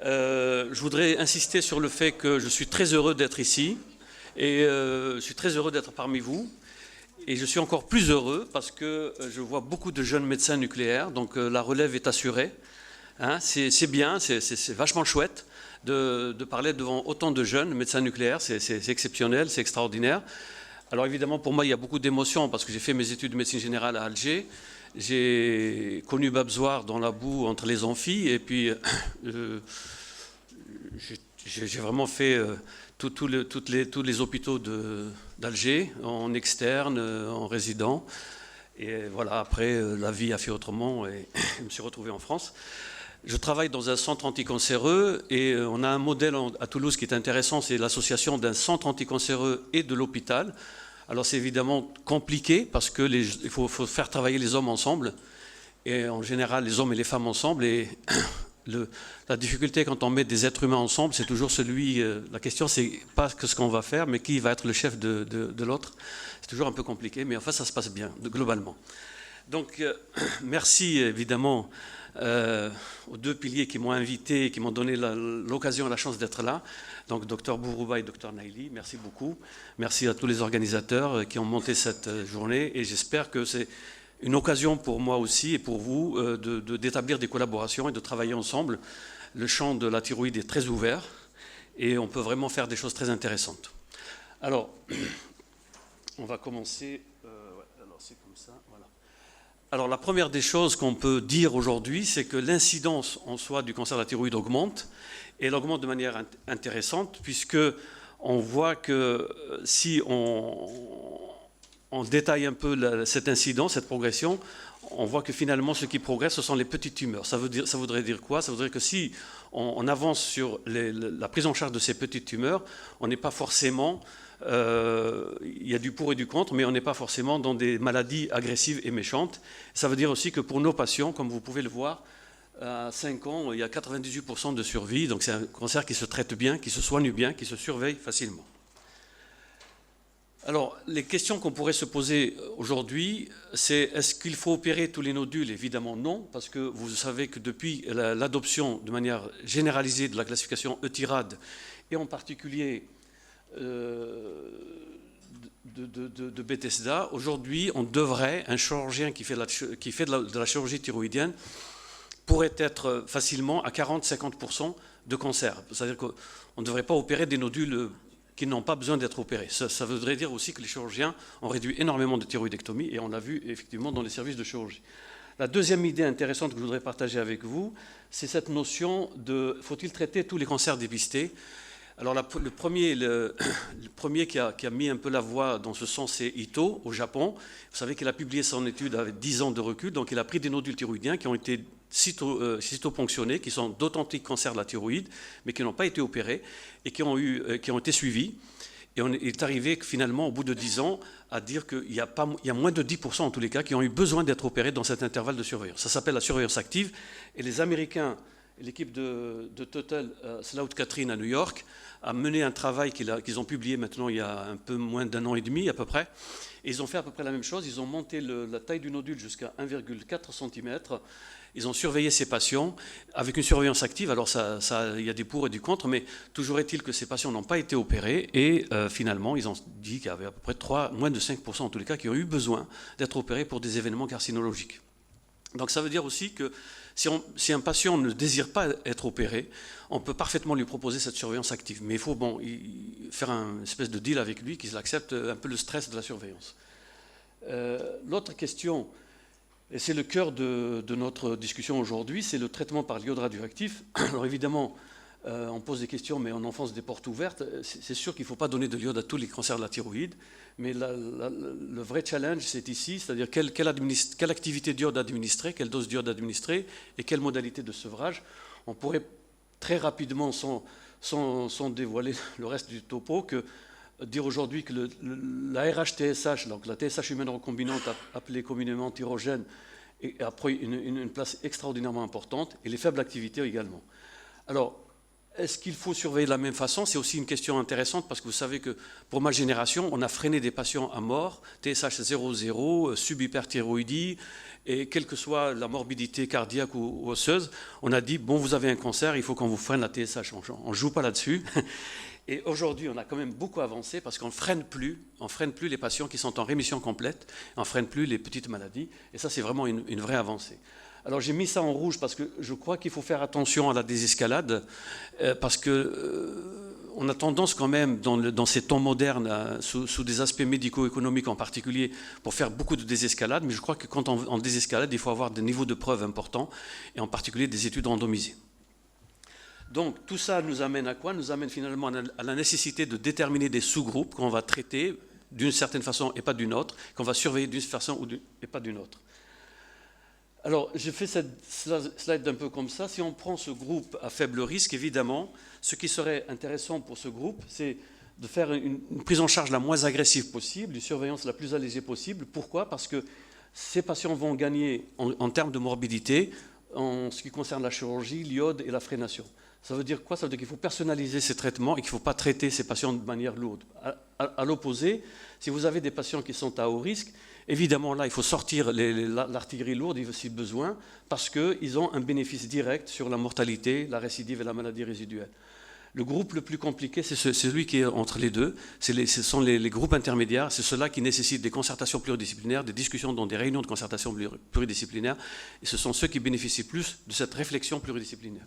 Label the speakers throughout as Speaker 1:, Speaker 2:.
Speaker 1: Je voudrais insister sur le fait que je suis très heureux d'être ici et je suis très heureux d'être parmi vous. Et je suis encore plus heureux parce que je vois beaucoup de jeunes médecins nucléaires, donc la relève est assurée. Hein, c'est bien, c'est vachement chouette de parler devant autant de jeunes médecins nucléaires, c'est exceptionnel, c'est extraordinaire. Alors évidemment, pour moi, il y a beaucoup d'émotions parce que j'ai fait mes études de médecine générale à Alger. J'ai connu Babzoir dans la boue entre les amphis et puis j'ai vraiment fait tous les hôpitaux d'Alger, en externe, en résident. Et voilà, après, la vie a fait autrement et je me suis retrouvé en France. Je travaille dans un centre anticancéreux et on a un modèle à Toulouse qui est intéressant, c'est l'association d'un centre anticancéreux et de l'hôpital. Alors c'est évidemment compliqué parce qu'il faut faire travailler les hommes ensemble et en général les hommes et les femmes ensemble. Et la difficulté quand on met des êtres humains ensemble, c'est toujours la question c'est pas ce qu'on va faire, mais qui va être le chef de l'autre. C'est toujours un peu compliqué, mais enfin ça se passe bien globalement. Donc merci évidemment aux deux piliers qui m'ont invité, qui m'ont donné l'occasion et la chance d'être là. Donc Dr Bourouba et Dr Naili, merci beaucoup. Merci à tous les organisateurs qui ont monté cette journée et j'espère que c'est une occasion pour moi aussi et pour vous d'établir des collaborations et de travailler ensemble. Le champ de la thyroïde est très ouvert et on peut vraiment faire des choses très intéressantes. Alors, on va commencer. Alors c'est comme ça, voilà. Alors la première des choses qu'on peut dire aujourd'hui, c'est que l'incidence en soi du cancer de la thyroïde augmente, et elle augmente de manière intéressante, puisque on voit que si on détaille un peu cette incidence, cette progression, on voit que finalement ce qui progresse, ce sont les petites tumeurs. Ça voudrait dire quoi? Ça voudrait dire que si on avance sur la prise en charge de ces petites tumeurs, on n'est pas forcément... il y a du pour et du contre, mais on n'est pas forcément dans des maladies agressives et méchantes. Ça veut dire aussi que pour nos patients, comme vous pouvez le voir, à 5 ans, il y a 98% de survie. Donc c'est un cancer qui se traite bien, qui se soigne bien, qui se surveille facilement. Alors, les questions qu'on pourrait se poser aujourd'hui, c'est est-ce qu'il faut opérer tous les nodules? Évidemment non, parce que vous savez que depuis l'adoption de manière généralisée de la classification EUTIRAD, et en particulier de Bethesda, aujourd'hui, on devrait, un chirurgien qui fait de la chirurgie thyroïdienne pourrait être facilement à 40-50% de cancer. C'est-à-dire qu'on ne devrait pas opérer des nodules qui n'ont pas besoin d'être opérés. Ça voudrait dire aussi que les chirurgiens ont réduit énormément de thyroïdectomie et on l'a vu effectivement dans les services de chirurgie. La deuxième idée intéressante que je voudrais partager avec vous, c'est cette notion de faut-il traiter tous les cancers dépistés? Alors le premier qui a mis un peu la voie dans ce sens, c'est Ito, au Japon. Vous savez qu'il a publié son étude avec 10 ans de recul, donc il a pris des nodules thyroïdiens qui ont été cytoponctionnés, qui sont d'authentiques cancers de la thyroïde, mais qui n'ont pas été opérés et qui ont été suivis. Et on est arrivé finalement, au bout de 10 ans, à dire qu'il y a moins de 10% en tous les cas qui ont eu besoin d'être opérés dans cet intervalle de surveillance. Ça s'appelle la surveillance active. Et les Américains, l'équipe de Total Slough Catherine à New York, a mené un travail qu'ils ont publié maintenant il y a un peu moins d'un an et demi à peu près. Et ils ont fait à peu près la même chose. Ils ont monté la taille du nodule jusqu'à 1,4 cm. Ils ont surveillé ces patients avec une surveillance active. Alors il y a des pour et du contre, mais toujours est-il que ces patients n'ont pas été opérés. Et finalement, ils ont dit qu'il y avait à peu près moins de 5% en tous les cas qui ont eu besoin d'être opérés pour des événements carcinologiques. Donc ça veut dire aussi que si un patient ne désire pas être opéré, on peut parfaitement lui proposer cette surveillance active. Mais il faut faire une espèce de deal avec lui, qu'il accepte un peu le stress de la surveillance. L'autre question, et c'est le cœur de notre discussion aujourd'hui, c'est le traitement par l'iode radioactif. Alors évidemment, on pose des questions, mais on enfonce des portes ouvertes. C'est sûr qu'il ne faut pas donner de l'iode à tous les cancers de la thyroïde, mais le vrai challenge, c'est ici, c'est-à-dire quelle activité d'iode administrer, quelle dose d'iode administrer et quelle modalité de sevrage. On pourrait très rapidement, sans dévoiler le reste du topo, dire aujourd'hui que la RH-TSH, donc la TSH humaine recombinante appelée communément tyrogène, a pris une place extraordinairement importante, et les faibles activités également. Alors, Est-ce qu'il faut surveiller de la même façon? C'est aussi une question intéressante parce que vous savez que pour ma génération, on a freiné des patients à mort, TSH 0,0, subhyperthyroïdie, et quelle que soit la morbidité cardiaque ou osseuse, on a dit, bon, vous avez un cancer, il faut qu'on vous freine la TSH. On ne joue pas là-dessus. Et aujourd'hui, on a quand même beaucoup avancé parce qu'on ne freine plus les patients qui sont en rémission complète, on ne freine plus les petites maladies, et ça, c'est vraiment une vraie avancée. Alors j'ai mis ça en rouge parce que je crois qu'il faut faire attention à la désescalade, parce qu'on a tendance quand même, dans ces temps modernes, sous des aspects médico-économiques en particulier, pour faire beaucoup de désescalade, mais je crois que quand on désescalade, il faut avoir des niveaux de preuves importants, et en particulier des études randomisées. Donc tout ça nous amène à quoi? Nous amène finalement à la nécessité de déterminer des sous-groupes qu'on va traiter d'une certaine façon et pas d'une autre, qu'on va surveiller d'une façon et pas d'une autre. Alors, j'ai fait cette slide un peu comme ça. Si on prend ce groupe à faible risque, évidemment, ce qui serait intéressant pour ce groupe, c'est de faire une prise en charge la moins agressive possible, une surveillance la plus allégée possible. Pourquoi? Parce que ces patients vont gagner en termes de morbidité en ce qui concerne la chirurgie, l'iode et la frénation. Ça veut dire quoi? Ça veut dire qu'il faut personnaliser ces traitements et qu'il ne faut pas traiter ces patients de manière lourde. À l'opposé, si vous avez des patients qui sont à haut risque, évidemment, là, il faut sortir l'artillerie lourde si besoin, parce qu'ils ont un bénéfice direct sur la mortalité, la récidive et la maladie résiduelle. Le groupe le plus compliqué, c'est celui qui est entre les deux. Ce sont les groupes intermédiaires, c'est ceux-là qui nécessitent des concertations pluridisciplinaires, des discussions dans des réunions de concertation pluridisciplinaires, et ce sont ceux qui bénéficient plus de cette réflexion pluridisciplinaire.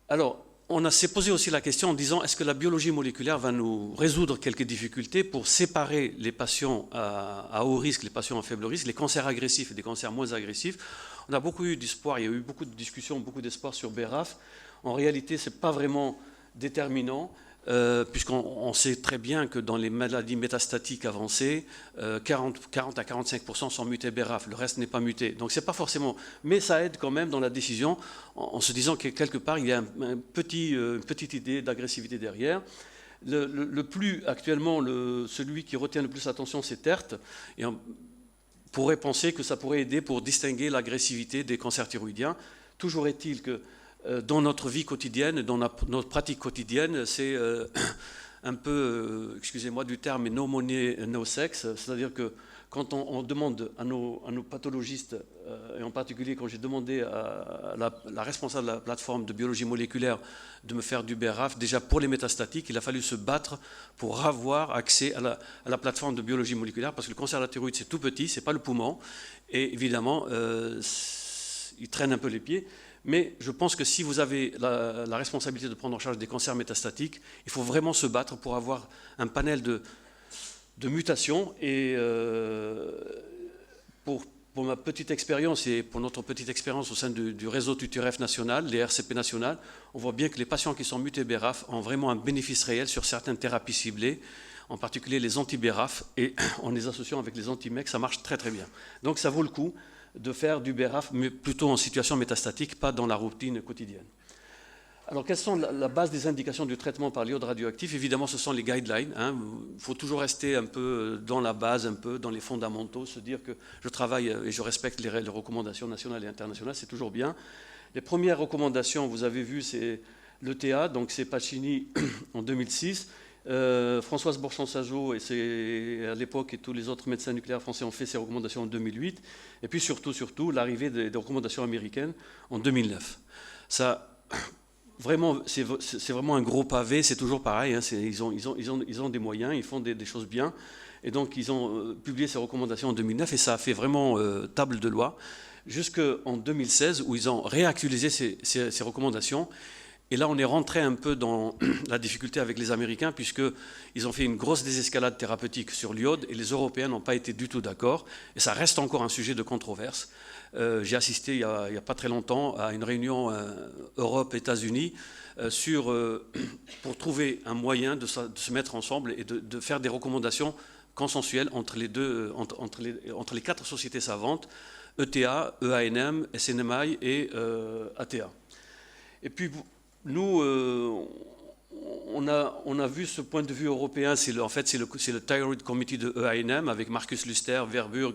Speaker 1: Alors, on s'est posé aussi la question en disant, est-ce que la biologie moléculaire va nous résoudre quelques difficultés pour séparer les patients à haut risque, les patients à faible risque, les cancers agressifs et des cancers moins agressifs? On a beaucoup eu d'espoir, il y a eu beaucoup de discussions, beaucoup d'espoir sur BRAF. En réalité, ce n'est pas vraiment déterminant, puisqu'on sait très bien que dans les maladies métastatiques avancées, 40 à 45% sont mutés BRAF, le reste n'est pas muté. Donc c'est pas forcément, mais ça aide quand même dans la décision, en se disant que quelque part il y a une petite idée d'agressivité derrière. Le plus actuellement, celui qui retient le plus l'attention, c'est TERT, et on pourrait penser que ça pourrait aider pour distinguer l'agressivité des cancers thyroïdiens. Toujours est-il que dans notre vie quotidienne, dans notre pratique quotidienne, c'est un peu, excusez-moi du terme, mais no money, no sex, c'est-à-dire que quand on demande à nos pathologistes, et en particulier quand j'ai demandé à la responsable de la plateforme de biologie moléculaire de me faire du BRAF, déjà pour les métastatiques, il a fallu se battre pour avoir accès à la plateforme de biologie moléculaire, parce que le cancer de la thyroïde, c'est tout petit, c'est pas le poumon, et évidemment, il traîne un peu les pieds. Mais je pense que si vous avez la responsabilité de prendre en charge des cancers métastatiques, il faut vraiment se battre pour avoir un panel de mutations. Et pour ma petite expérience et pour notre petite expérience au sein du réseau TUTUREF national, les RCP nationales, on voit bien que les patients qui sont mutés BRAF ont vraiment un bénéfice réel sur certaines thérapies ciblées, en particulier les anti-BRAF, et en les associant avec les anti-MEC, ça marche très très bien. Donc ça vaut le coup de faire du BRAF, mais plutôt en situation métastatique, pas dans la routine quotidienne. Alors, quelles sont la base des indications du traitement par l'iode radioactif? Évidemment, ce sont les guidelines. Il faut toujours rester un peu dans la base, un peu dans les fondamentaux, se dire que je travaille et je respecte les recommandations nationales et internationales, c'est toujours bien. Les premières recommandations, vous avez vu, c'est l'ETA, donc c'est Pacini en 2006. Françoise Borchamp-Sageau, et c'est à l'époque, et tous les autres médecins nucléaires français ont fait ces recommandations en 2008, et puis surtout l'arrivée des recommandations américaines en 2009. Ça, vraiment, c'est vraiment un gros pavé, c'est toujours pareil, ils ont des moyens, ils font des choses bien, et donc ils ont publié ces recommandations en 2009, et ça a fait vraiment table de loi, jusqu'en 2016, où ils ont réactualisé ces recommandations. Et là, on est rentré un peu dans la difficulté avec les Américains, puisqu'ils ont fait une grosse désescalade thérapeutique sur l'iode, et les Européens n'ont pas été du tout d'accord, et ça reste encore un sujet de controverse. J'ai assisté il n'y a pas très longtemps à une réunion Europe-États-Unis pour trouver un moyen de se mettre ensemble et de faire des recommandations consensuelles entre les 4 sociétés savantes, ETA, EANM, SNMI et ATA. Et puis, nous, on a vu ce point de vue européen, en fait c'est le Thyroid Committee de EANM avec Marcus Luster, Verburg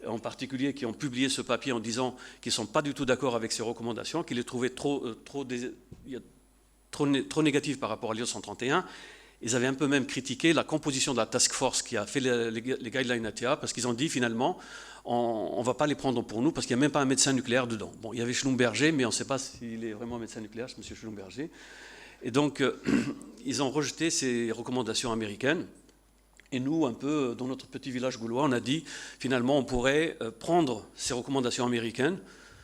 Speaker 1: en particulier, qui ont publié ce papier en disant qu'ils ne sont pas du tout d'accord avec ces recommandations, qu'ils les trouvaient il y a trop négative par rapport à l'ISO 131. Ils avaient un peu même critiqué la composition de la task force qui a fait les guidelines ATA, parce qu'ils ont dit finalement, on ne va pas les prendre pour nous, parce qu'il n'y a même pas un médecin nucléaire dedans. Bon, il y avait Schlumberger, mais on ne sait pas s'il est vraiment un médecin nucléaire, M. Schlumberger. Et donc, ils ont rejeté ces recommandations américaines. Et nous, un peu, dans notre petit village gaulois, on a dit, finalement, on pourrait prendre ces recommandations américaines,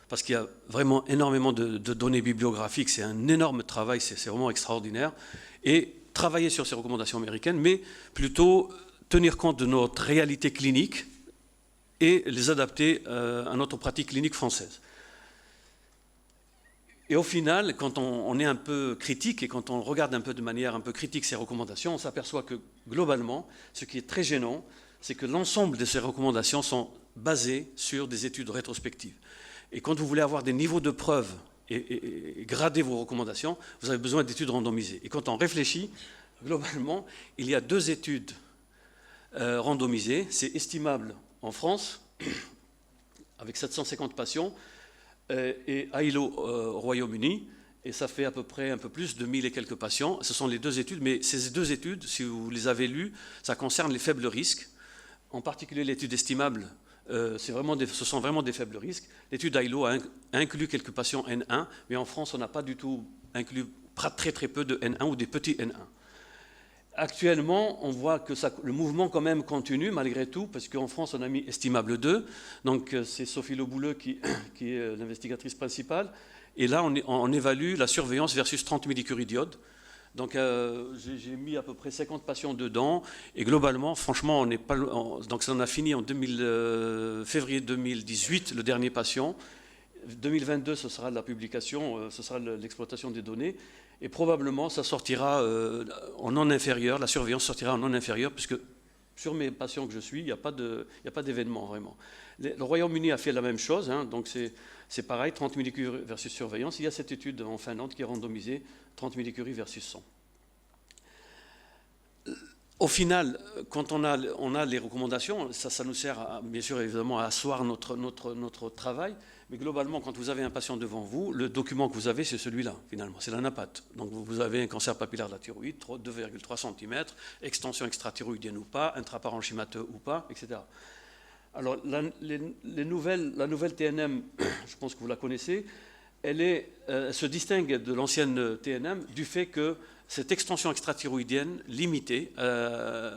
Speaker 1: parce qu'il y a vraiment énormément de données bibliographiques, c'est un énorme travail, c'est vraiment extraordinaire, et travailler sur ces recommandations américaines, mais plutôt tenir compte de notre réalité clinique et les adapter à notre pratique clinique française. Et au final, quand on est un peu critique et quand on regarde un peu de manière un peu critique ces recommandations, on s'aperçoit que globalement, ce qui est très gênant, c'est que l'ensemble de ces recommandations sont basées sur des études rétrospectives. Et quand vous voulez avoir des niveaux de preuve et grader vos recommandations, vous avez besoin d'études randomisées. Et quand on réfléchit, globalement, il y a 2 études randomisées. C'est estimable en France, avec 750 patients, et AILO au Royaume-Uni, et ça fait à peu près un peu plus de 1000 et quelques patients. Ce sont les 2 études, mais ces 2 études, si vous les avez lues, ça concerne les faibles risques, en particulier l'étude estimable. Ce sont vraiment des faibles risques. L'étude AILO a inclus quelques patients N1, mais en France, on n'a pas du tout inclus très très peu de N1 ou des petits N1. Actuellement, on voit que le mouvement quand même continue malgré tout, parce qu'en France, on a mis estimable 2. Donc c'est Sophie Lebouleux qui est l'investigatrice principale. Et là, on évalue la surveillance versus 30 millicuridiode. Donc j'ai mis à peu près 50 patients dedans. Et globalement, franchement, on n'est pas. Donc ça en a fini en février 2018, le dernier patient. 2022, ce sera la publication, ce sera l'exploitation des données. Et probablement, ça sortira en non inférieur, la surveillance sortira en non inférieur, puisque sur mes patients que je suis, il n'y a pas d'événement vraiment. Le Royaume-Uni a fait la même chose, hein, donc c'est pareil, 30 millicuries versus surveillance. Il y a cette étude en Finlande qui est randomisée, 30 millicuries versus 100. Au final, quand on a les recommandations, ça nous sert bien sûr évidemment à asseoir notre travail, mais globalement, quand vous avez un patient devant vous, le document que vous avez, c'est celui-là, finalement, c'est la NAPAT. Donc vous avez un cancer papillaire de la thyroïde, 2,3 cm, extension extra-thyroïdienne ou pas, intraparenchymateux ou pas, etc. Alors la nouvelle TNM, je pense que vous la connaissez, elle se distingue de l'ancienne TNM du fait que cette extension extra-thyroïdienne limitée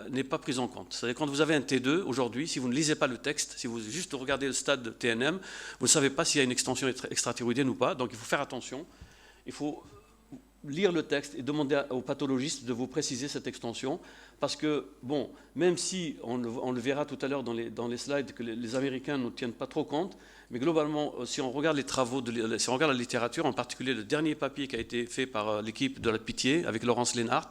Speaker 1: n'est pas prise en compte. C'est-à-dire quand vous avez un T2 aujourd'hui, si vous ne lisez pas le texte, si vous juste regardez le stade de TNM, vous ne savez pas s'il y a une extension extra-thyroïdienne ou pas, donc il faut faire attention. Il faut lire le texte et demander au pathologiste de vous préciser cette extension, parce que, bon, même si on le verra tout à l'heure dans les slides, que les Américains ne tiennent pas trop compte, mais globalement, si on regarde les travaux, si on regarde la littérature, en particulier le dernier papier qui a été fait par l'équipe de la Pitié avec Laurence Lénart,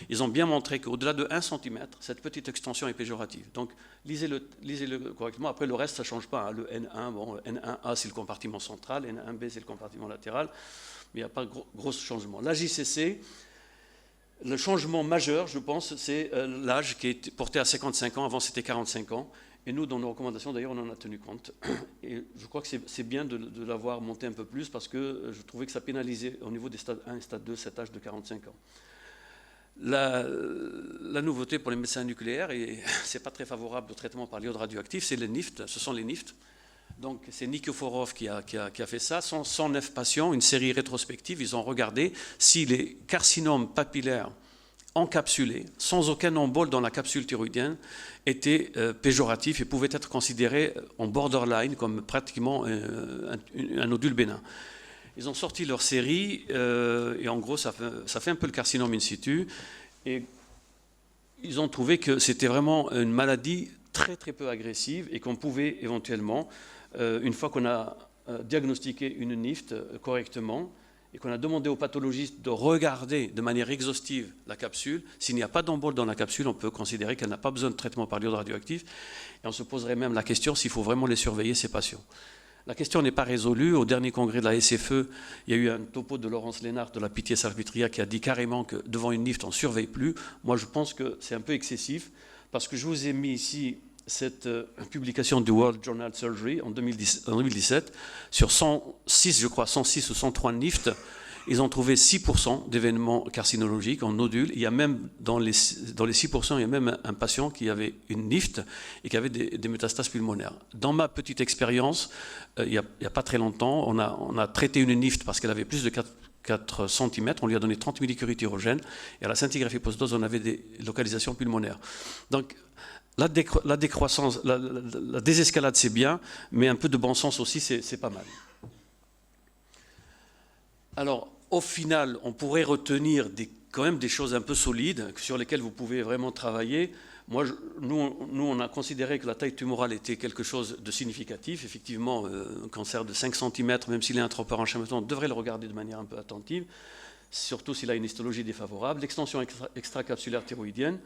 Speaker 1: ils ont bien montré qu'au-delà de 1 cm, cette petite extension est péjorative. Donc, lisez-le correctement. Après, le reste, ça ne change pas. Hein. Le N1, bon, N1A, c'est le compartiment central, N1B, c'est le compartiment latéral, mais il n'y a pas de gros changement. La JCC, le changement majeur, je pense, c'est l'âge qui est porté à 55 ans. Avant, c'était 45 ans. Et nous, dans nos recommandations, d'ailleurs, on en a tenu compte. Et je crois que c'est bien de l'avoir monté un peu plus, parce que je trouvais que ça pénalisait au niveau des stades 1 et stade 2 cet âge de 45 ans. La nouveauté pour les médecins nucléaires, et ce n'est pas très favorable au traitement par l'iode radioactif, c'est les NIFT. Ce sont les NIFT. Donc c'est Nikiforov qui a fait ça. 109 patients, une série rétrospective, ils ont regardé si les carcinomes papillaires encapsulés, sans aucun embole dans la capsule thyroïdienne, étaient péjoratifs et pouvaient être considérés en borderline comme pratiquement un nodule bénin. Ils ont sorti leur série et en gros ça fait un peu le carcinome in situ, et ils ont trouvé que c'était vraiment une maladie très très peu agressive et qu'on pouvait éventuellement, une fois qu'on a diagnostiqué une NIFT correctement, et qu'on a demandé au pathologiste de regarder de manière exhaustive la capsule, s'il n'y a pas d'embole dans la capsule, on peut considérer qu'elle n'a pas besoin de traitement par l'iode radioactif, et on se poserait même la question s'il faut vraiment les surveiller, ces patients. La question n'est pas résolue. Au dernier congrès de la SFE, il y a eu un topo de Laurence Lénart de la Pitié-Salpêtrière qui a dit carrément que devant une NIFT, on ne surveille plus. Moi, je pense que c'est un peu excessif, parce que je vous ai mis ici cette publication du World Journal Surgery en 2017 sur 106, je crois, 106 ou 103 NIFT. ils ont trouvé 6% d'événements carcinologiques en nodules. Il y a même, dans les 6%, il y a même un patient qui avait une NIFT et qui avait des métastases pulmonaires. Dans ma petite expérience, il n'y a pas très longtemps, on a traité une NIFT parce qu'elle avait plus de 4 cm, on lui a donné 30 millicuries thyrogène, et à la scintigraphie post-dose, on avait des localisations pulmonaires. Donc, la décroissance, la désescalade, c'est bien, mais un peu de bon sens aussi, c'est pas mal. Alors, au final, on pourrait retenir quand même des choses un peu solides sur lesquelles vous pouvez vraiment travailler. Nous, on a considéré que la taille tumorale était quelque chose de significatif. Effectivement, un cancer de 5 cm, même s'il est intraparenchymal, on devrait le regarder de manière un peu attentive, surtout s'il a une histologie défavorable. L'extension extracapsulaire thyroïdienne,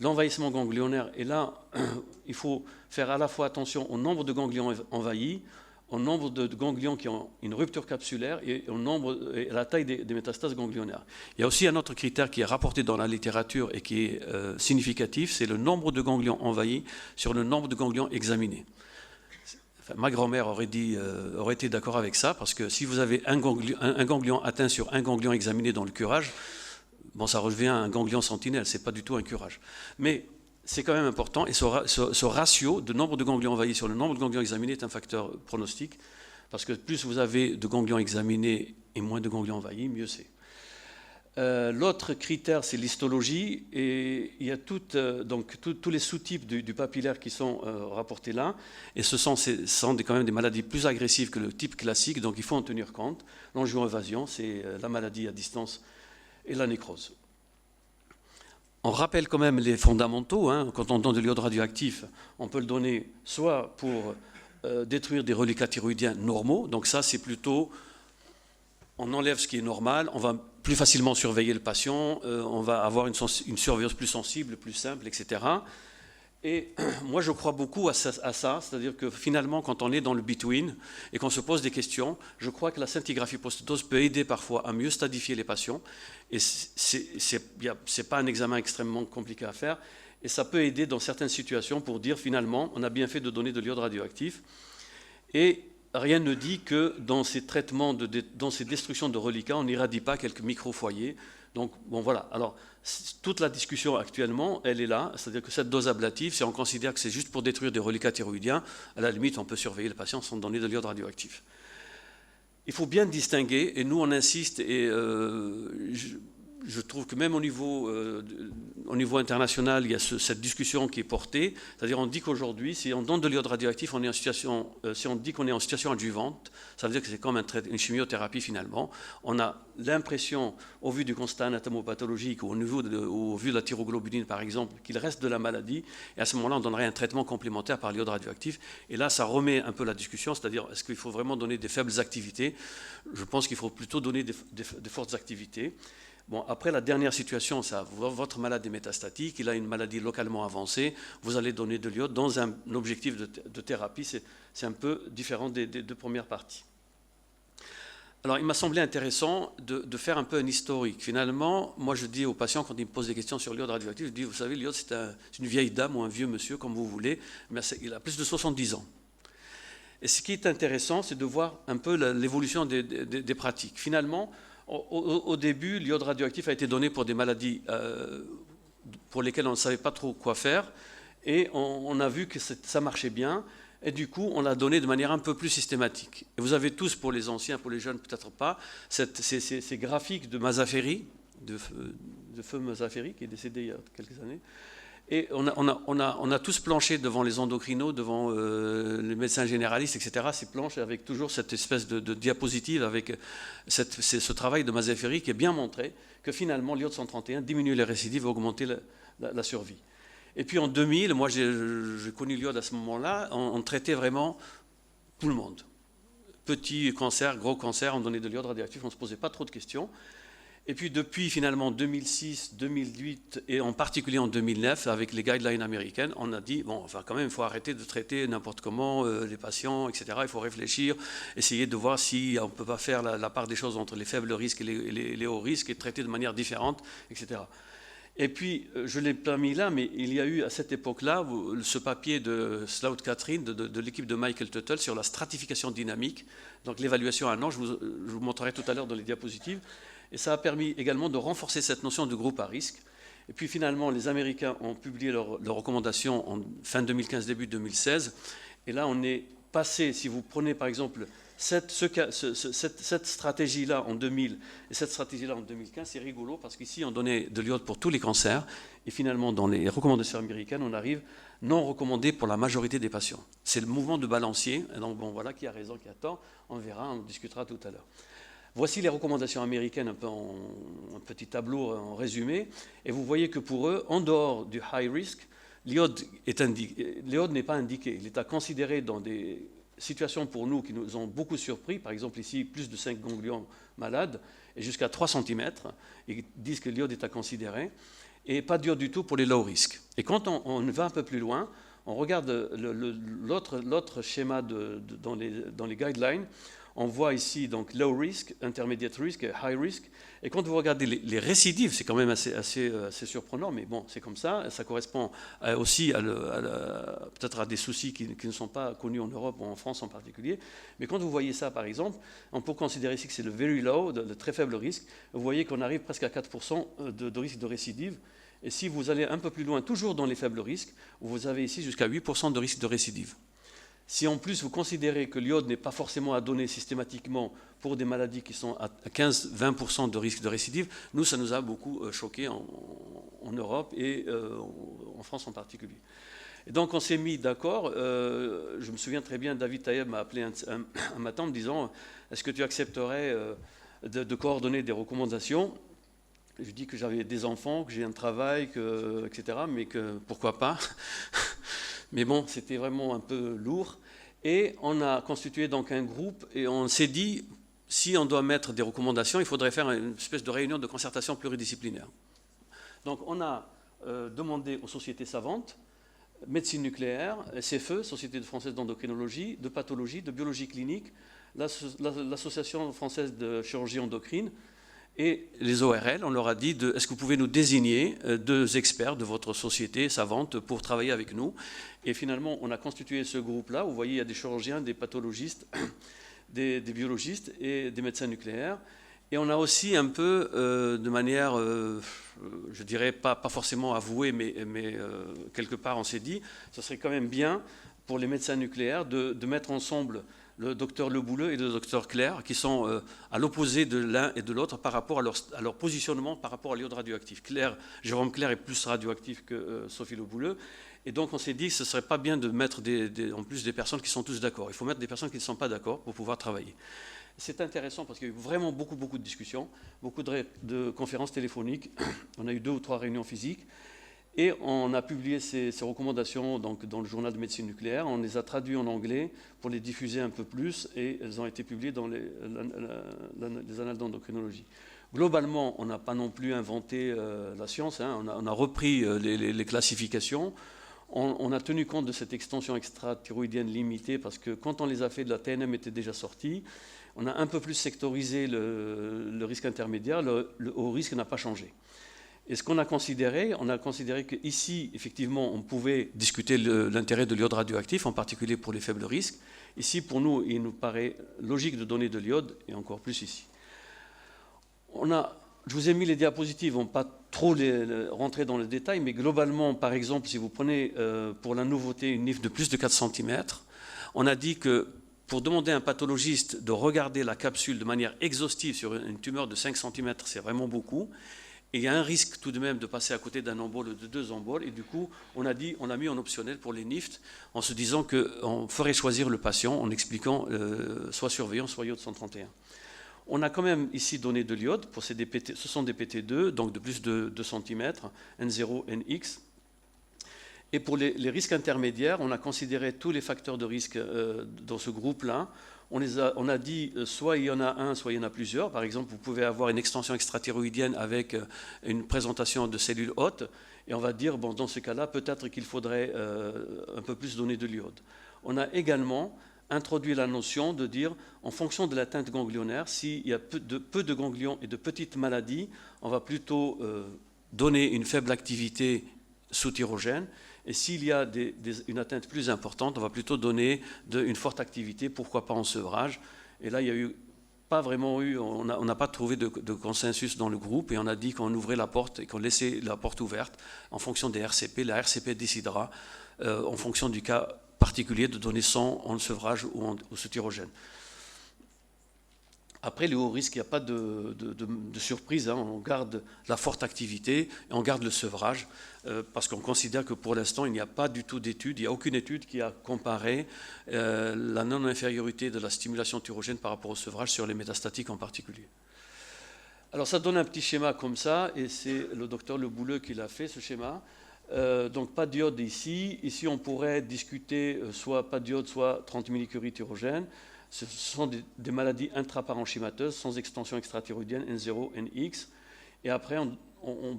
Speaker 1: l'envahissement ganglionnaire. Et là, il faut faire à la fois attention au nombre de ganglions envahis, au nombre de ganglions qui ont une rupture capsulaire et à la taille des métastases ganglionnaires. Il y a aussi un autre critère qui est rapporté dans la littérature et qui est significatif, c'est le nombre de ganglions envahis sur le nombre de ganglions examinés. Enfin, ma grand-mère aurait été d'accord avec ça, parce que si vous avez un ganglion atteint sur un ganglion examiné dans le curage, bon, ça revient à un ganglion sentinelle, ce n'est pas du tout un curage. Mais c'est quand même important, et ce ratio de nombre de ganglions envahis sur le nombre de ganglions examinés est un facteur pronostique, parce que plus vous avez de ganglions examinés et moins de ganglions envahis, mieux c'est. L'autre critère, c'est l'histologie, et il y a tous les sous-types du papillaire qui sont rapportés là, et ce sont quand même des maladies plus agressives que le type classique, donc il faut en tenir compte. L'angio-invasion, c'est la maladie à distance, et la nécrose. On rappelle quand même les fondamentaux. Quand on donne de l'iode radioactif, on peut le donner soit pour détruire des reliquats thyroïdiens normaux, donc ça c'est plutôt, on enlève ce qui est normal, on va plus facilement surveiller le patient, on va avoir une surveillance plus sensible, plus simple, etc. Et moi, je crois beaucoup à ça, c'est-à-dire que finalement, quand on est dans le between et qu'on se pose des questions, je crois que la scintigraphie post-dose peut aider parfois à mieux stadifier les patients. Et c'est pas un examen extrêmement compliqué à faire. Et ça peut aider dans certaines situations pour dire finalement, on a bien fait de donner de l'iode radioactif. Et rien ne dit que dans ces traitements, dans ces destructions de reliquats, on n'irradie pas quelques micro-foyers. Donc, bon, voilà. Alors, toute la discussion actuellement, elle est là. C'est-à-dire que cette dose ablative, si on considère que c'est juste pour détruire des reliquats thyroïdiens, à la limite, on peut surveiller le patient sans donner de l'iode radioactif. Il faut bien distinguer, et nous, on insiste, et je trouve que même au niveau international, il y a cette discussion qui est portée. C'est-à-dire, on dit qu'aujourd'hui, si on donne de l'iode radioactif, si on dit qu'on est en situation adjuvante, ça veut dire que c'est comme une chimiothérapie finalement. On a l'impression, au vu du constat anatomopathologique ou au vu de la thyroglobuline par exemple, qu'il reste de la maladie. Et à ce moment-là, on donnerait un traitement complémentaire par l'iode radioactif. Et là, ça remet un peu la discussion, c'est-à-dire, est-ce qu'il faut vraiment donner des faibles activités? Je pense qu'il faut plutôt donner des fortes activités. Bon, après, la dernière situation, c'est votre malade est métastatique, il a une maladie localement avancée, vous allez donner de l'iode dans un objectif de thérapie. C'est un peu différent des deux premières parties. Alors, il m'a semblé intéressant de faire un peu un historique. Finalement, moi, je dis aux patients, quand ils me posent des questions sur l'iode radioactif, je dis, vous savez, l'iode, c'est une vieille dame ou un vieux monsieur, comme vous voulez, mais il a plus de 70 ans. Et ce qui est intéressant, c'est de voir un peu l'évolution des pratiques. Finalement, au début, l'iode radioactif a été donné pour des maladies pour lesquelles on ne savait pas trop quoi faire, et on a vu que ça marchait bien, et du coup, on l'a donné de manière un peu plus systématique. Et vous avez tous, pour les anciens, pour les jeunes peut-être pas, ces graphiques de Mazaferi, de feu Mazaferi, qui est décédé il y a quelques années. Et on a tous planché devant les endocrinos, devant les médecins généralistes, etc. Ces planches avec toujours cette espèce de diapositive avec ce travail de Mazaferi qui est bien montré que finalement l'iode 131 diminue les récidives et augmente la survie. Et puis en 2000, moi j'ai connu l'iode à ce moment-là, on traitait vraiment tout le monde. Petit cancer, gros cancer, on donnait de l'iode radioactif, on ne se posait pas trop de questions. Et puis depuis finalement 2006, 2008 et en particulier en 2009, avec les guidelines américaines, on a dit, bon, enfin quand même, il faut arrêter de traiter n'importe comment les patients, etc. Il faut réfléchir, essayer de voir si on ne peut pas faire la part des choses entre les faibles risques et les hauts risques et traiter de manière différente, etc. Et puis, je ne l'ai pas mis là, mais il y a eu à cette époque-là ce papier de Slout Catherine, de l'équipe de Michael Tuttle, sur la stratification dynamique, donc l'évaluation à un an, je vous montrerai tout à l'heure dans les diapositives. Et ça a permis également de renforcer cette notion de groupe à risque. Et puis finalement, les Américains ont publié leurs recommandations en fin 2015, début 2016. Et là, on est passé, si vous prenez par exemple cette stratégie-là en 2000 et cette stratégie-là en 2015, c'est rigolo parce qu'ici, on donnait de l'iode pour tous les cancers. Et finalement, dans les recommandations américaines, on arrive non recommandé pour la majorité des patients. C'est le mouvement de balancier. Et donc, bon, voilà, qui a raison, qui a tort. On verra, on discutera tout à l'heure. Voici les recommandations américaines, un peu en un petit tableau en résumé. Et vous voyez que pour eux, en dehors du high risk, l'iode n'est pas indiqué. Il est à considérer dans des situations pour nous qui nous ont beaucoup surpris. Par exemple, ici, plus de 5 ganglions malades et jusqu'à 3 cm. Ils disent que l'iode est à considérer. Et pas d'iode du tout pour les low risk. Et quand on va un peu plus loin, on regarde l'autre schéma dans les guidelines. On voit ici donc low risk, intermediate risk et high risk. Et quand vous regardez les récidives, c'est quand même assez surprenant, mais bon, c'est comme ça. Ça correspond aussi peut-être à des soucis qui ne sont pas connus en Europe ou en France en particulier. Mais quand vous voyez ça, par exemple, on peut considérer ici que c'est le very low, le très faible risque. Vous voyez qu'on arrive presque à 4% de risque de récidive. Et si vous allez un peu plus loin, toujours dans les faibles risques, vous avez ici jusqu'à 8% de risque de récidive. Si en plus vous considérez que l'iode n'est pas forcément à donner systématiquement pour des maladies qui sont à 15-20% de risque de récidive, nous, ça nous a beaucoup choqué en Europe et en France en particulier. Et donc on s'est mis d'accord, je me souviens très bien, David Tayeb m'a appelé un matin en me disant « Est-ce que tu accepterais de coordonner des recommandations ?» Je dis que j'avais des enfants, que j'ai un travail, etc., mais que pourquoi pas. Mais bon, c'était vraiment un peu lourd. Et on a constitué donc un groupe et on s'est dit, si on doit mettre des recommandations, il faudrait faire une espèce de réunion de concertation pluridisciplinaire. Donc on a demandé aux sociétés savantes, médecine nucléaire, SFE, Société française d'endocrinologie, de pathologie, de biologie clinique, l'Association française de chirurgie endocrine, et les ORL, on leur a dit, est-ce que vous pouvez nous désigner 2 experts de votre société savante pour travailler avec nous? Et finalement, on a constitué ce groupe-là. Vous voyez, il y a des chirurgiens, des pathologistes, des biologistes et des médecins nucléaires. Et on a aussi un peu, de manière, je dirais, pas forcément avouée, mais quelque part, on s'est dit, ce serait quand même bien pour les médecins nucléaires de mettre ensemble le docteur Le Bouleux et le docteur Claire, qui sont à l'opposé de l'un et de l'autre par rapport à leur positionnement par rapport à l'iode radioactif. Jérôme Claire est plus radioactif que Sophie Le Bouleux. Et donc on s'est dit que ce ne serait pas bien de mettre en plus des personnes qui sont tous d'accord. Il faut mettre des personnes qui ne sont pas d'accord pour pouvoir travailler. C'est intéressant parce qu'il y a eu vraiment beaucoup de discussions, beaucoup de conférences téléphoniques. On a eu 2 ou 3 réunions physiques. Et on a publié ces recommandations donc, dans le journal de médecine nucléaire. On les a traduits en anglais pour les diffuser un peu plus et elles ont été publiées dans les annales d'endocrinologie. Globalement, on n'a pas non plus inventé la science. Hein. On a repris les classifications. On a tenu compte de cette extension extra-thyroïdienne limitée parce que quand on les a fait, la TNM était déjà sortie. On a un peu plus sectorisé le risque intermédiaire. Le haut risque n'a pas changé. Et ce qu'on a considéré qu'ici, effectivement, on pouvait discuter l'intérêt de l'iode radioactif, en particulier pour les faibles risques. Ici, pour nous, il nous paraît logique de donner de l'iode, et encore plus ici. Je vous ai mis les diapositives, on ne va pas trop rentrer dans le détail, mais globalement, par exemple, si vous prenez pour la nouveauté une NIF de plus de 4 cm, on a dit que pour demander à un pathologiste de regarder la capsule de manière exhaustive sur une tumeur de 5 cm, c'est vraiment beaucoup. Et il y a un risque tout de même de passer à côté d'un embole ou de 2 emboles. Et du coup, on a mis en optionnel pour les NIFT en se disant qu'on ferait choisir le patient en expliquant soit surveillant, soit iode 131. On a quand même ici donné de l'iode. Ce sont des PT2, donc de plus de 2 cm, N0, NX. Et pour les risques intermédiaires, on a considéré tous les facteurs de risque dans ce groupe-là. On a dit soit il y en a un, soit il y en a plusieurs. Par exemple, vous pouvez avoir une extension extrathyroïdienne avec une présentation de cellules hôtes. Et on va dire, bon, dans ce cas-là, peut-être qu'il faudrait un peu plus donner de l'iode. On a également introduit la notion de dire, en fonction de l'atteinte ganglionnaire, s'il y a peu de ganglions et de petites maladies, on va plutôt donner une faible activité sous tyrogène. Et s'il y a une atteinte plus importante, on va plutôt donner une forte activité, pourquoi pas en sevrage. Et là, il y a eu pas vraiment eu, on n'a pas trouvé de consensus dans le groupe, et on a dit qu'on ouvrait la porte et qu'on laissait la porte ouverte en fonction des RCP. La RCP décidera, en fonction du cas particulier, de donner 100 en sevrage ou sous tyrogène. Après, les hauts risques, il n'y a pas de surprise, hein. On garde la forte activité et on garde le sevrage parce qu'on considère que pour l'instant, il n'y a pas du tout d'études, il n'y a aucune étude qui a comparé la non-infériorité de la stimulation tyrogène par rapport au sevrage sur les métastatiques en particulier. Alors ça donne un petit schéma comme ça, et c'est le docteur Le Bouleux qui l'a fait, ce schéma. Donc pas d'iode ici. Ici, on pourrait discuter soit pas d'iode, soit 30 millicuries tyrogène. Ce sont des maladies intraparenchymateuses sans extension extrathyroïdienne N0, NX. Et après, on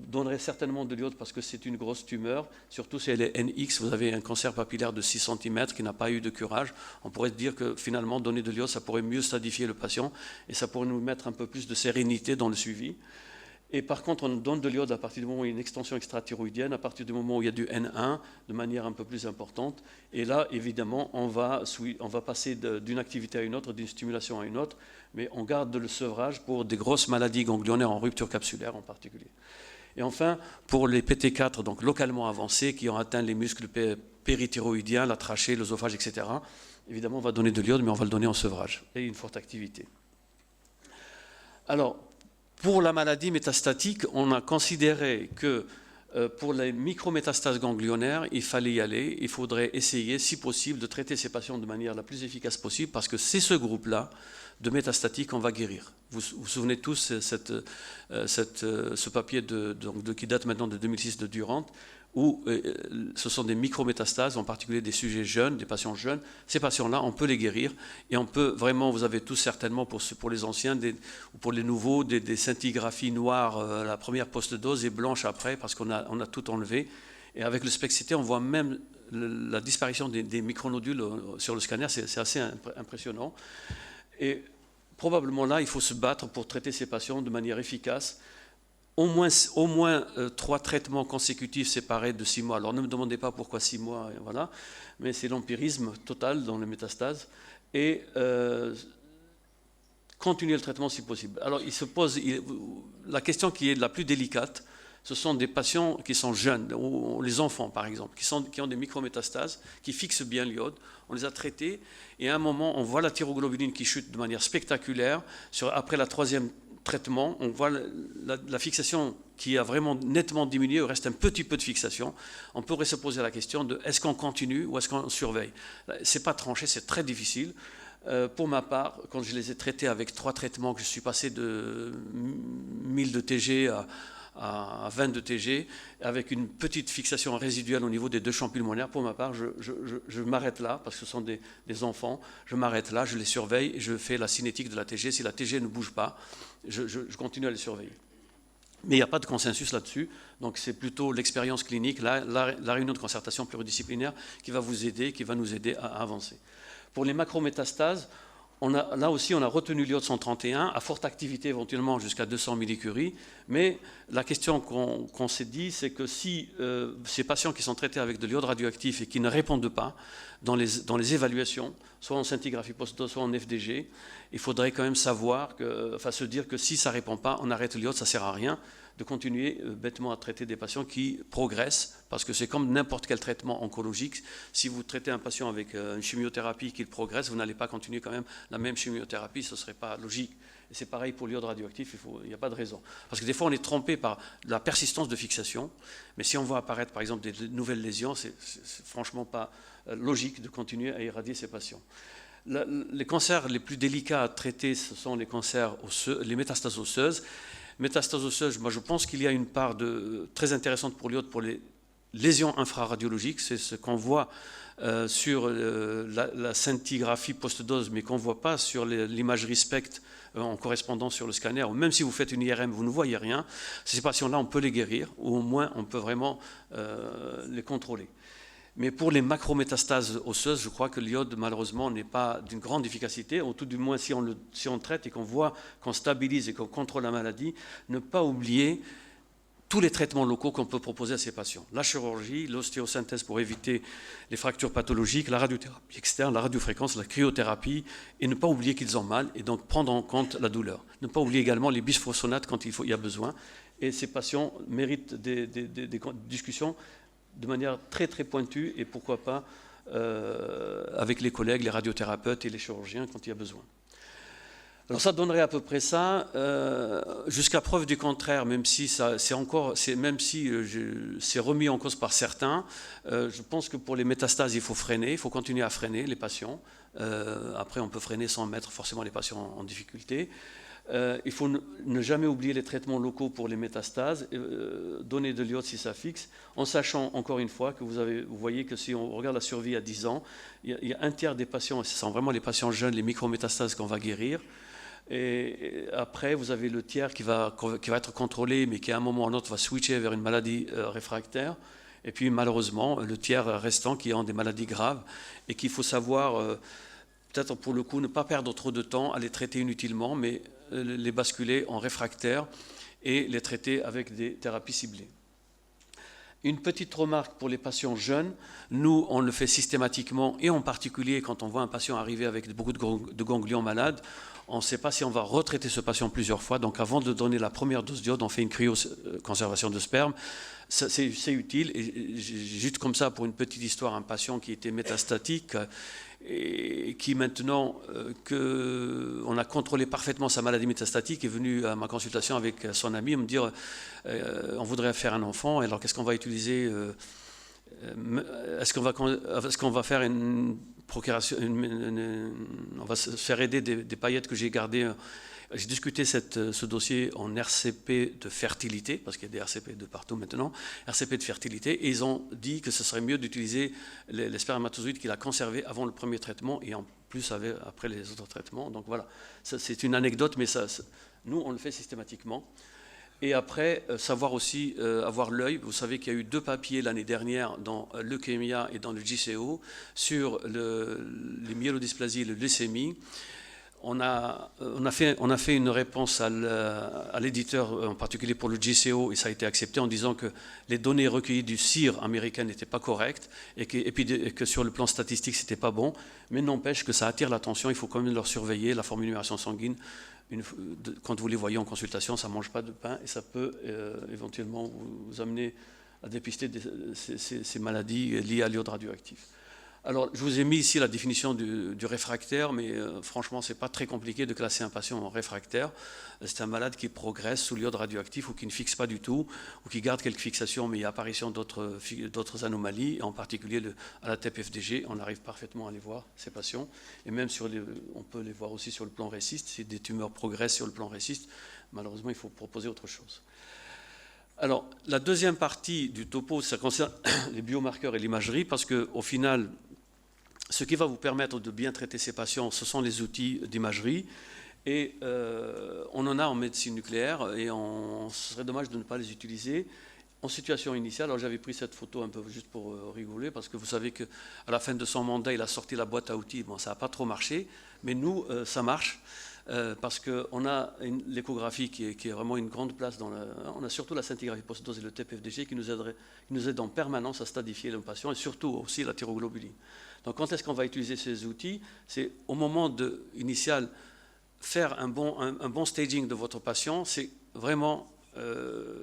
Speaker 1: donnerait certainement de l'iode parce que c'est une grosse tumeur. Surtout si elle est NX, vous avez un cancer papillaire de 6 cm qui n'a pas eu de curage. On pourrait dire que finalement, donner de l'iode, ça pourrait mieux stadifier le patient et ça pourrait nous mettre un peu plus de sérénité dans le suivi. Et par contre, on donne de l'iode à partir du moment où il y a une extension extrathyroïdienne, à partir du moment où il y a du N1, de manière un peu plus importante. Et là, évidemment, on va passer d'une activité à une autre, d'une stimulation à une autre, mais on garde le sevrage pour des grosses maladies ganglionnaires en rupture capsulaire en particulier. Et enfin, pour les PT4, donc localement avancés, qui ont atteint les muscles périthyroïdiens, la trachée, l'œsophage, etc., évidemment, on va donner de l'iode, mais on va le donner en sevrage et une forte activité. Alors, pour la maladie métastatique, on a considéré que pour les micrométastases ganglionnaires, il fallait y aller, il faudrait essayer, si possible, de traiter ces patients de manière la plus efficace possible, parce que c'est ce groupe-là de métastatiques qu'on va guérir. Vous vous souvenez tous ce papier qui date maintenant de 2006 de Durand, où ce sont des micrométastases, en particulier des sujets jeunes, des patients jeunes. Ces patients-là, on peut les guérir et on peut vraiment, vous avez tous certainement pour les anciens ou pour les nouveaux, des scintigraphies noires la première post-dose et blanches après parce qu'on a tout enlevé. Et avec le SPECT-CT, on voit même la disparition des micronodules sur le scanner, c'est assez impressionnant. Et probablement là, il faut se battre pour traiter ces patients de manière efficace. Au moins 3 traitements consécutifs séparés de 6 mois. Alors ne me demandez pas pourquoi 6 mois, voilà, mais c'est l'empirisme total dans les métastases. Et continuer le traitement si possible. Alors il se pose la question qui est la plus délicate, ce sont des patients qui sont jeunes, ou les enfants par exemple, qui ont des micrométastases, qui fixent bien l'iode. On les a traités et à un moment, on voit la thyroglobuline qui chute de manière spectaculaire. Après la 3e traitement, on voit la fixation qui a vraiment nettement diminué, il reste un petit peu de fixation. On pourrait se poser la question de est-ce qu'on continue ou est-ce qu'on surveille? C'est pas tranché, c'est très difficile. Pour ma part, quand je les ai traités avec 3 traitements, que je suis passé de 1000 de TG à 20 de TG, avec une petite fixation résiduelle au niveau des 2 champs pulmonaires, pour ma part, je m'arrête là, parce que ce sont des enfants, je m'arrête là, je les surveille, et je fais la cinétique de la TG. Si la TG ne bouge pas, je continue à les surveiller. Mais il n'y a pas de consensus là-dessus, donc c'est plutôt l'expérience clinique, la réunion de concertation pluridisciplinaire qui va vous aider, qui va nous aider à avancer. Pour les macrométastases, là aussi, on a retenu l'iode 131, à forte activité éventuellement jusqu'à 200 millicuries, mais la question qu'on s'est dit, c'est que si ces patients qui sont traités avec de l'iode radioactif et qui ne répondent pas dans les évaluations, soit en scintigraphie post-dose, soit en FDG, il faudrait quand même se dire que si ça ne répond pas, on arrête l'iode, ça ne sert à rien de continuer bêtement à traiter des patients qui progressent, parce que c'est comme n'importe quel traitement oncologique. Si vous traitez un patient avec une chimiothérapie qui progresse, vous n'allez pas continuer quand même la même chimiothérapie, ce ne serait pas logique. Et c'est pareil pour l'iode radioactif, il n'y a pas de raison. Parce que des fois, on est trompé par la persistance de fixation, mais si on voit apparaître, par exemple, des nouvelles lésions, c'est franchement pas logique de continuer à irradier ces patients. Les cancers les plus délicats à traiter, ce sont les cancers osseux, les métastases osseuses. Métastases osseuses, moi je pense qu'il y a une part très intéressante pour l'iode pour les lésions infraradiologiques. C'est ce qu'on voit sur la scintigraphie post-dose, mais qu'on ne voit pas sur l'imagerie SPECT en correspondance sur le scanner. Ou même si vous faites une IRM, vous ne voyez rien. Ces patients-là, on peut les guérir, ou au moins on peut vraiment les contrôler. Mais pour les macrométastases osseuses, je crois que l'iode, malheureusement, n'est pas d'une grande efficacité, ou tout du moins si on traite et qu'on voit qu'on stabilise et qu'on contrôle la maladie, ne pas oublier tous les traitements locaux qu'on peut proposer à ces patients. La chirurgie, l'ostéosynthèse pour éviter les fractures pathologiques, la radiothérapie externe, la radiofréquence, la cryothérapie, et ne pas oublier qu'ils ont mal, et donc prendre en compte la douleur. Ne pas oublier également les bisphosphonates quand il y a besoin. Et ces patients méritent des discussions de manière très très pointue, et pourquoi pas avec les collègues, les radiothérapeutes et les chirurgiens quand il y a besoin. Alors ça donnerait à peu près ça, jusqu'à preuve du contraire, même si c'est remis en cause par certains. Je pense que pour les métastases, il faut freiner, il faut continuer à freiner les patients. Après, on peut freiner sans mettre forcément les patients en difficulté. Il faut ne jamais oublier les traitements locaux pour les métastases, donner de l'iode si ça fixe, en sachant encore une fois que vous voyez que si on regarde la survie à 10 ans, il y a un tiers des patients, et ce sont vraiment les patients jeunes, les micrométastases qu'on va guérir. Et après, vous avez le tiers qui va être contrôlé, mais qui à un moment ou à un autre va switcher vers une maladie réfractaire. Et puis malheureusement, le tiers restant qui ont des maladies graves et qu'il faut savoir, peut-être pour le coup, ne pas perdre trop de temps à les traiter inutilement, mais les basculer en réfractaire et les traiter avec des thérapies ciblées. Une petite remarque pour les patients jeunes, nous on le fait systématiquement et en particulier quand on voit un patient arriver avec beaucoup de ganglions malades, on ne sait pas si on va retraiter ce patient plusieurs fois, donc avant de donner la première dose d'iode, on fait une cryoconservation de sperme. C'est utile, et juste comme ça pour une petite histoire, un patient qui était métastatique et qui maintenant qu'on a contrôlé parfaitement sa maladie métastatique est venu à ma consultation avec son ami me dire on voudrait faire un enfant, alors qu'est-ce qu'on va utiliser, est-ce qu'on va faire une procuration, on va se faire aider des paillettes que j'ai gardées. J'ai discuté ce dossier en RCP de fertilité, parce qu'il y a des RCP de partout maintenant, RCP de fertilité, et ils ont dit que ce serait mieux d'utiliser les spermatozoïdes qu'il a conservés avant le premier traitement et en plus après les autres traitements. Donc voilà, c'est une anecdote, mais nous, on le fait systématiquement. Et après, savoir aussi avoir l'œil. Vous savez qu'il y a eu 2 papiers l'année dernière dans Leukémia et dans le JCO sur les myélodysplasies et le leucémie. On a fait une réponse à l'éditeur, en particulier pour le JCO, et ça a été accepté en disant que les données recueillies du CIR américain n'étaient pas correctes et que sur le plan statistique, ce n'était pas bon. Mais n'empêche que ça attire l'attention, il faut quand même leur surveiller, la formulation sanguine. Quand vous les voyez en consultation, ça ne mange pas de pain et ça peut éventuellement vous amener à dépister ces maladies liées à l'iode radioactif. Alors, je vous ai mis ici la définition du réfractaire, mais franchement, ce n'est pas très compliqué de classer un patient en réfractaire. C'est un malade qui progresse sous l'iode radioactif ou qui ne fixe pas du tout, ou qui garde quelques fixations, mais il y a apparition d'autres anomalies, en particulier à la TEP-FDG. On arrive parfaitement à les voir, ces patients. Et même on peut les voir aussi sur le plan réciste. Si des tumeurs progressent sur le plan réciste, malheureusement, il faut proposer autre chose. Alors, la deuxième partie du topo, ça concerne les biomarqueurs et l'imagerie, parce qu'au final, ce qui va vous permettre de bien traiter ces patients, ce sont les outils d'imagerie. Et on en a en médecine nucléaire, et ce serait dommage de ne pas les utiliser en situation initiale. Alors j'avais pris cette photo un peu juste pour rigoler, parce que vous savez qu'à la fin de son mandat, il a sorti la boîte à outils. Bon, ça n'a pas trop marché, mais nous, ça marche. Parce qu'on a l'échographie qui est vraiment une grande place on a surtout la scintigraphie post-dose et le TEP-FDG qui nous aide en permanence à stadifier le patient et surtout aussi la thyroglobuline. Donc quand est-ce qu'on va utiliser ces outils? C'est au moment initial, faire un bon staging de votre patient, c'est vraiment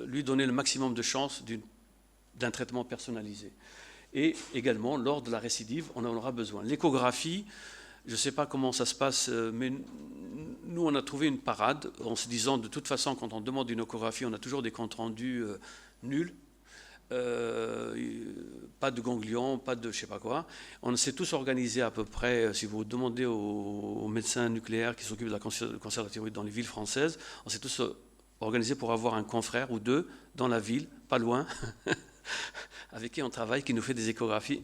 Speaker 1: lui donner le maximum de chances d'un traitement personnalisé. Et également, lors de la récidive, on en aura besoin. L'échographie, je ne sais pas comment ça se passe, mais nous, on a trouvé une parade en se disant, de toute façon, quand on demande une échographie, on a toujours des comptes rendus nuls, pas de ganglions, pas de je ne sais pas quoi. On s'est tous organisés à peu près, si vous demandez aux médecins nucléaires qui s'occupent de la cancer de la thyroïde dans les villes françaises, on s'est tous organisés pour avoir un confrère ou deux dans la ville, pas loin, avec qui on travaille, qui nous fait des échographies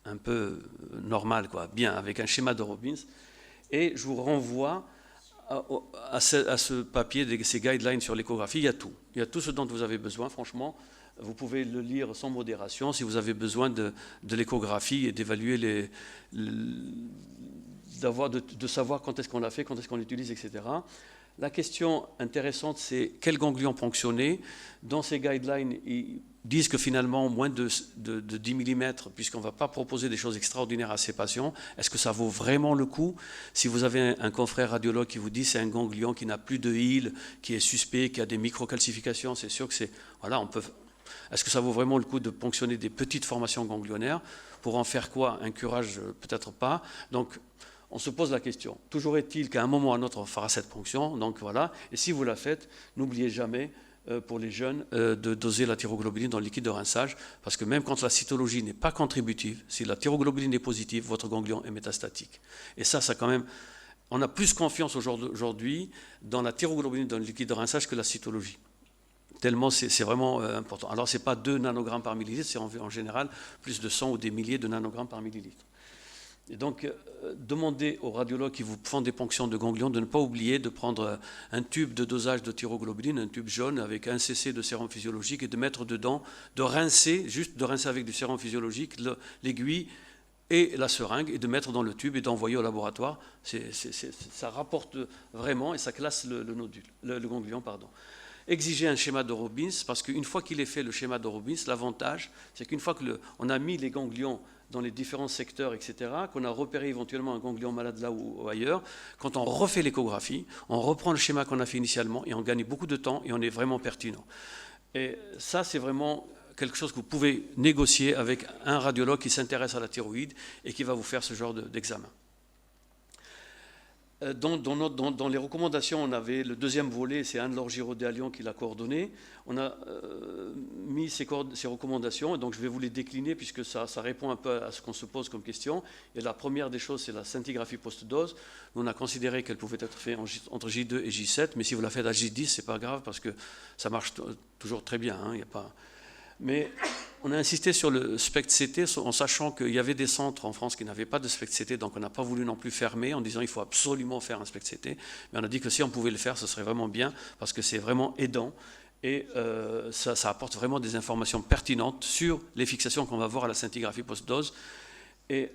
Speaker 1: un peu normal, quoi, bien, avec un schéma de Robbins. Et je vous renvoie à ce papier, ces guidelines sur l'échographie. Il y a tout. Il y a tout ce dont vous avez besoin, franchement. Vous pouvez le lire sans modération si vous avez besoin de l'échographie et d'évaluer de savoir quand est-ce qu'on l'a fait, quand est-ce qu'on l'utilise, etc. La question intéressante, c'est quel ganglion ponctionner. Dans ces guidelines, ils disent que finalement, moins de 10 mm, puisqu'on ne va pas proposer des choses extraordinaires à ces patients, est-ce que ça vaut vraiment le coup? Si vous avez un confrère radiologue qui vous dit c'est un ganglion qui n'a plus de hile, qui est suspect, qui a des microcalcifications, c'est sûr que c'est... Voilà, on peut... Est-ce que ça vaut vraiment le coup de ponctionner des petites formations ganglionnaires? Pour en faire quoi? Un curage? Peut-être pas. Donc, on se pose la question. Toujours est-il qu'à un moment ou à un autre, on fera cette ponction. Donc voilà. Et si vous la faites, n'oubliez jamais, pour les jeunes, de doser la thyroglobuline dans le liquide de rinçage. Parce que même quand la cytologie n'est pas contributive, si la thyroglobuline est positive, votre ganglion est métastatique. Et ça quand même... On a plus confiance aujourd'hui dans la thyroglobuline dans le liquide de rinçage que la cytologie. Tellement c'est vraiment important. Alors, ce n'est pas 2 nanogrammes par millilitre, c'est en général plus de 100 ou des milliers de nanogrammes par millilitre. Et donc, demandez aux radiologues qui vous font des ponctions de ganglions de ne pas oublier de prendre un tube de dosage de thyroglobuline, un tube jaune avec 1 cc de sérum physiologique et de mettre dedans, de rincer, juste de rincer avec du sérum physiologique l'aiguille et la seringue et de mettre dans le tube et d'envoyer au laboratoire. Ça rapporte vraiment et ça classe le ganglion. Exiger un schéma de Robbins, parce qu'une fois qu'il est fait le schéma de Robbins, l'avantage, c'est qu'une fois qu'on a mis les ganglions dans les différents secteurs, etc., qu'on a repéré éventuellement un ganglion malade là ou ailleurs, quand on refait l'échographie, on reprend le schéma qu'on a fait initialement et on gagne beaucoup de temps et on est vraiment pertinent. Et ça, c'est vraiment quelque chose que vous pouvez négocier avec un radiologue qui s'intéresse à la thyroïde et qui va vous faire ce genre d'examen. Dans les recommandations, on avait le deuxième volet, c'est Anne-Laure Giraudet à Lyon qui l'a coordonné. On a mis ces recommandations, et donc je vais vous les décliner puisque ça répond un peu à ce qu'on se pose comme question. Et la première des choses, c'est la scintigraphie post-dose. On a considéré qu'elle pouvait être faite entre J2 et J7, mais si vous la faites à J10, c'est pas grave parce que ça marche toujours très bien. Hein, y a pas... Mais on a insisté sur le SPECT-CT en sachant qu'il y avait des centres en France qui n'avaient pas de SPECT-CT, donc on n'a pas voulu non plus fermer en disant qu'il faut absolument faire un SPECT-CT. Mais on a dit que si on pouvait le faire, ce serait vraiment bien parce que c'est vraiment aidant et ça apporte vraiment des informations pertinentes sur les fixations qu'on va voir à la scintigraphie post-dose. Et